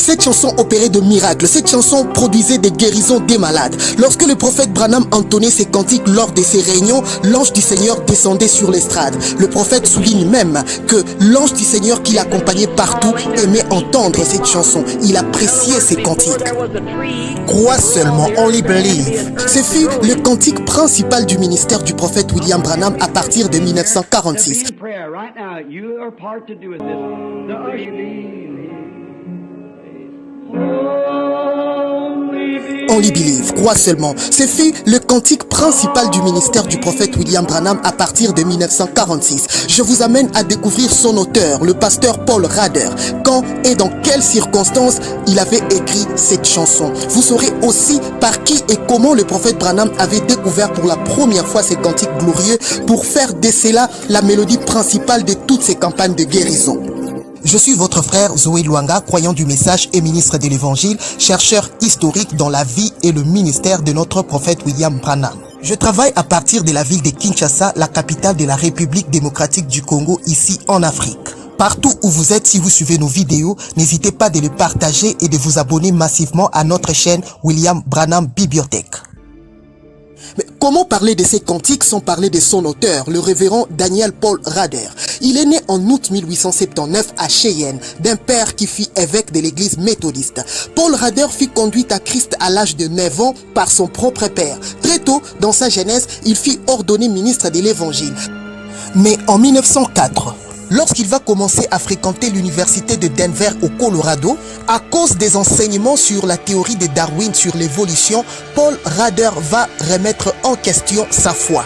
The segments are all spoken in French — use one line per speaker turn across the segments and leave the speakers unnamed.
Cette chanson opérait de miracles. Cette chanson produisait des guérisons des malades. Lorsque le prophète Branham entonnait ses cantiques lors de ses réunions, l'ange du Seigneur descendait sur l'estrade. Le prophète souligne même que l'ange du Seigneur qui l'accompagnait partout aimait entendre cette chanson. Il appréciait ses cantiques. Crois seulement, only believe. Ce fut le cantique principal du ministère du prophète William Branham à partir de 1946. Only believe, crois seulement. Ce fut le cantique principal du ministère du prophète William Branham à partir de 1946. Je vous amène à découvrir son auteur, le pasteur Paul Rader. Quand et dans quelles circonstances il avait écrit cette chanson. Vous saurez aussi par qui et comment le prophète Branham avait découvert pour la première fois ces cantiques glorieux pour faire de cela la mélodie principale de toutes ces campagnes de guérison. Je suis votre frère Zoé Luanga, croyant du message et ministre de l'évangile, chercheur historique dans la vie et le ministère de notre prophète William Branham. Je travaille à partir de la ville de Kinshasa, la capitale de la République démocratique du Congo, ici en Afrique. Partout où vous êtes, si vous suivez nos vidéos, n'hésitez pas de les partager et de vous abonner massivement à notre chaîne William Branham Bibliothèque. Mais comment parler de ces cantiques sans parler de son auteur, le révérend Daniel Paul Rader? Il est né en août 1879 à Cheyenne, d'un père qui fut évêque de l'église méthodiste. Paul Rader fut conduit à Christ à l'âge de 9 ans par son propre père. Très tôt, dans sa jeunesse, il fut ordonné ministre de l'évangile. Mais en 1904, lorsqu'il va commencer à fréquenter l'université de Denver au Colorado, à cause des enseignements sur la théorie de Darwin sur l'évolution, Paul Rader va remettre en question sa foi.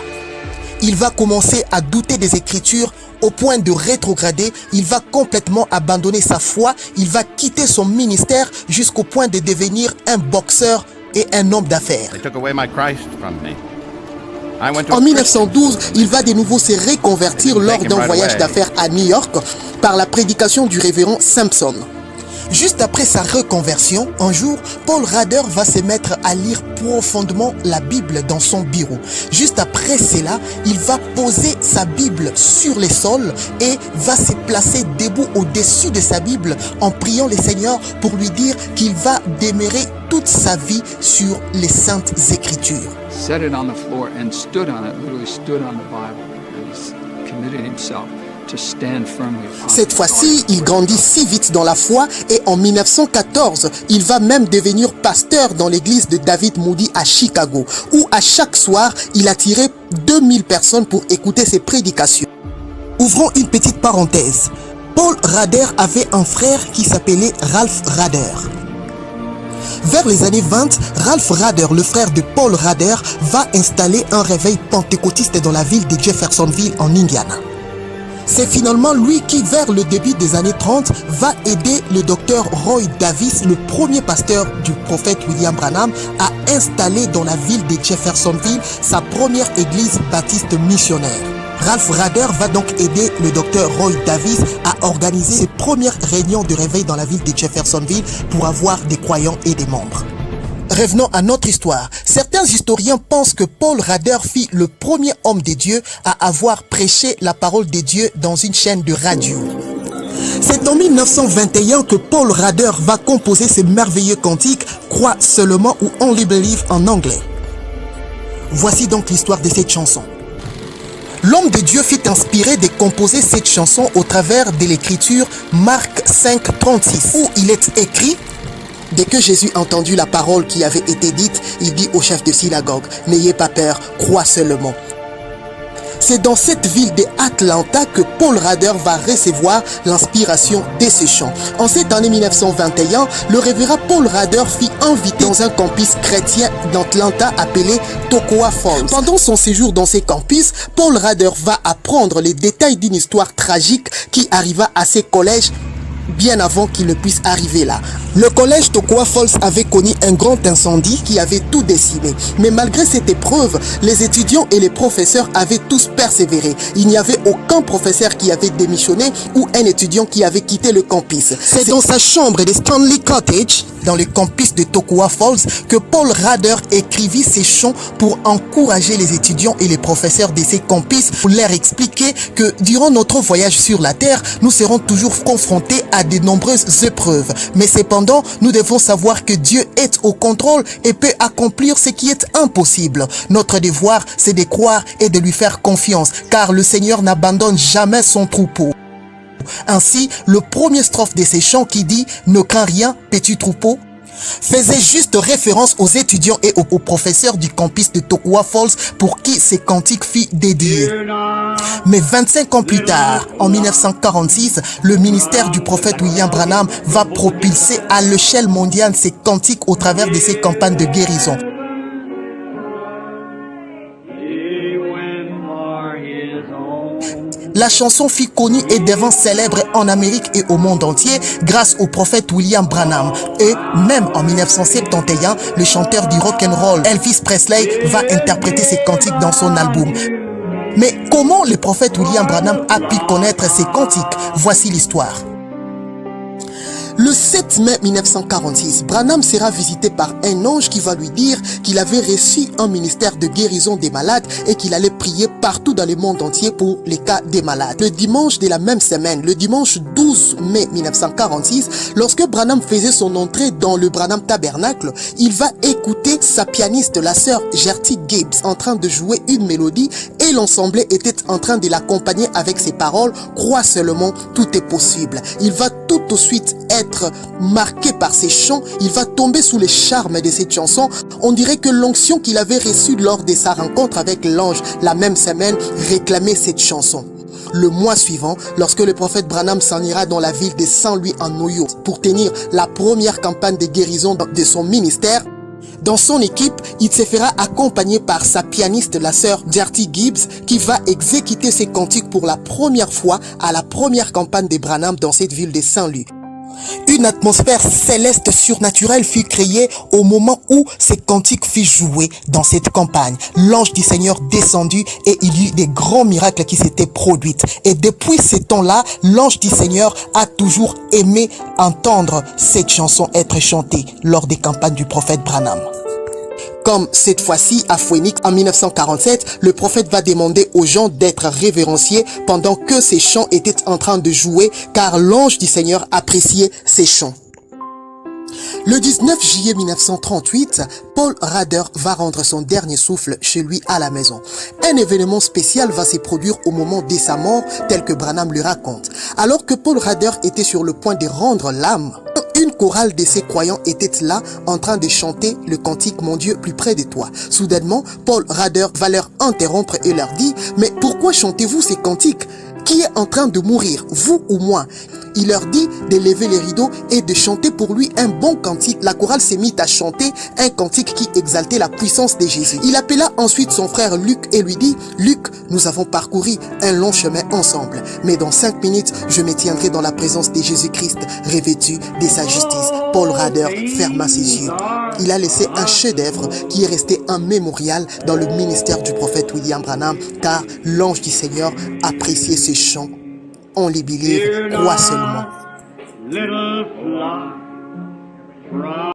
Il va commencer à douter des Écritures au point de rétrograder. Il va complètement abandonner sa foi. Il va quitter son ministère jusqu'au point de devenir un boxeur et un homme d'affaires. En 1912, il va de nouveau se reconvertir lors d'un voyage d'affaires à New York par la prédication du révérend Simpson. Juste après sa reconversion, un jour, Paul Rader va se mettre à lire profondément la Bible dans son bureau. Juste après cela, il va poser sa Bible sur le sol et va se placer debout au-dessus de sa Bible en priant le Seigneur pour lui dire qu'il va demeurer toute sa vie sur les Saintes Écritures.
Set it on the floor and stood on it, literally stood on the Bible, and he committed himself to stand firmly upon it.
Cette fois-ci, il grandit si vite dans la foi et en 1914, il va même devenir pasteur dans l'église de David Moody à Chicago, où à chaque soir, il attirait 2000 personnes pour écouter ses prédications. Ouvrons une petite parenthèse. Paul Rader avait un frère qui s'appelait Ralph Rader. Vers les années 20, Ralph Rader, le frère de Paul Rader, va installer un réveil pentecôtiste dans la ville de Jeffersonville en Indiana. C'est finalement lui qui, vers le début des années 30, va aider le docteur Roy Davis, le premier pasteur du prophète William Branham, à installer dans la ville de Jeffersonville sa première église baptiste missionnaire. Ralph Rader va donc aider le docteur Roy Davis à organiser ses premières réunions de réveil dans la ville de Jeffersonville pour avoir des croyants et des membres. Revenons à notre histoire. Certains historiens pensent que Paul Rader fut le premier homme de Dieu à avoir prêché la parole de Dieu dans une chaîne de radio. C'est en 1921 que Paul Rader va composer ce merveilleux cantique « Crois seulement » ou « Only Believe » en anglais. Voici donc l'histoire de cette chanson. L'homme de Dieu fut inspiré de composer cette chanson au travers de l'écriture Marc 5, 36, où il est écrit: dès que Jésus entendit la parole qui avait été dite, il dit au chef de synagogue: n'ayez pas peur, crois seulement. C'est dans cette ville d'Atlanta que Paul Rader va recevoir l'inspiration de ces chants. En cette année 1921, le révérend Paul Rader fut invité dans un campus chrétien d'Atlanta appelé Toccoa Falls. Pendant son séjour dans ces campus, Paul Rader va apprendre les détails d'une histoire tragique qui arriva à ses collèges bien avant qu'il ne puisse arriver là. Le collège Toccoa Falls avait connu un grand incendie qui avait tout décimé. Mais malgré cette épreuve, les étudiants et les professeurs avaient tous persévéré. Il n'y avait aucun professeur qui avait démissionné ou un étudiant qui avait quitté le campus. C'est dans sa chambre de Stanley Cottage dans le campus de Toccoa Falls que Paul Rader écrivit ces chants pour encourager les étudiants et les professeurs de ces campus pour leur expliquer que durant notre voyage sur la terre, nous serons toujours confrontés à de nombreuses épreuves. Mais cependant, nous devons savoir que Dieu est au contrôle et peut accomplir ce qui est impossible. Notre devoir, c'est de croire et de lui faire confiance, car le Seigneur n'abandonne jamais son troupeau. Ainsi, le premier strophe de ces chants qui dit « Ne crains rien, petit troupeau » faisait juste référence aux étudiants et aux professeurs du campus de Toccoa Falls pour qui ces cantiques furent dédiés. Mais 25 ans plus tard, en 1946, le ministère du prophète William Branham va propulser à l'échelle mondiale ces cantiques au travers de ses campagnes de guérison. La chanson fut connue et devint célèbre en Amérique et au monde entier grâce au prophète William Branham. Et même en 1971, le chanteur du rock'n'roll Elvis Presley va interpréter ces cantiques dans son album. Mais comment le prophète William Branham a pu connaître ces cantiques? Voici l'histoire. Le 7 mai 1946, Branham sera visité par un ange qui va lui dire qu'il avait reçu un ministère de guérison des malades et qu'il allait prier partout dans le monde entier pour les cas des malades. Le dimanche de la même semaine, le dimanche 12 mai 1946, lorsque Branham faisait son entrée dans le Branham Tabernacle, il va écouter sa pianiste, la sœur Gertie Gibbs, en train de jouer une mélodie et l'ensemble était en train de l'accompagner avec ses paroles « Crois seulement, tout est possible ». Il va tout de suite être marqué par ces chants, il va tomber sous les charmes de cette chanson. On dirait que l'onction qu'il avait reçue lors de sa rencontre avec l'ange la même semaine réclamait cette chanson. Le mois suivant, lorsque le prophète Branham s'en ira dans la ville de Saint-Louis en Ohio pour tenir la première campagne de guérison de son ministère, dans son équipe, il se fera accompagner par sa pianiste, la sœur Gertie Gibbs, qui va exécuter ses cantiques pour la première fois à la première campagne de Branham dans cette ville de Saint-Louis. Une atmosphère céleste surnaturelle fut créée au moment où ces cantiques furent joués dans cette campagne. L'ange du Seigneur descendu et il y eut des grands miracles qui s'étaient produits. Et depuis ce temps-là, l'ange du Seigneur a toujours aimé entendre cette chanson être chantée lors des campagnes du prophète Branham. Comme cette fois-ci à Phoenix en 1947, le prophète va demander aux gens d'être révérenciés pendant que ces chants étaient en train de jouer car l'ange du Seigneur appréciait ces chants. Le 19 juillet 1938, Paul Rader va rendre son dernier souffle chez lui à la maison. Un événement spécial va se produire au moment de sa mort, tel que Branham le raconte. Alors que Paul Rader était sur le point de rendre l'âme, une chorale de ses croyants était là en train de chanter le cantique « Mon Dieu, plus près de toi ». Soudainement, Paul Rader va leur interrompre et leur dit « Mais pourquoi chantez-vous ces cantiques ? Qui est en train de mourir, vous ou moi ?» Il leur dit de lever les rideaux et de chanter pour lui un bon cantique. La chorale s'est mise à chanter un cantique qui exaltait la puissance de Jésus. Il appela ensuite son frère Luc et lui dit « Luc, nous avons parcouru un long chemin ensemble, mais dans 5 minutes, je me tiendrai dans la présence de Jésus-Christ, revêtu de sa justice. » Paul Rader ferma ses yeux. Il a laissé un chef-d'œuvre qui est resté un mémorial dans le ministère du prophète William Branham, car l'ange du Seigneur appréciait ses chants. On les believe, crois seulement.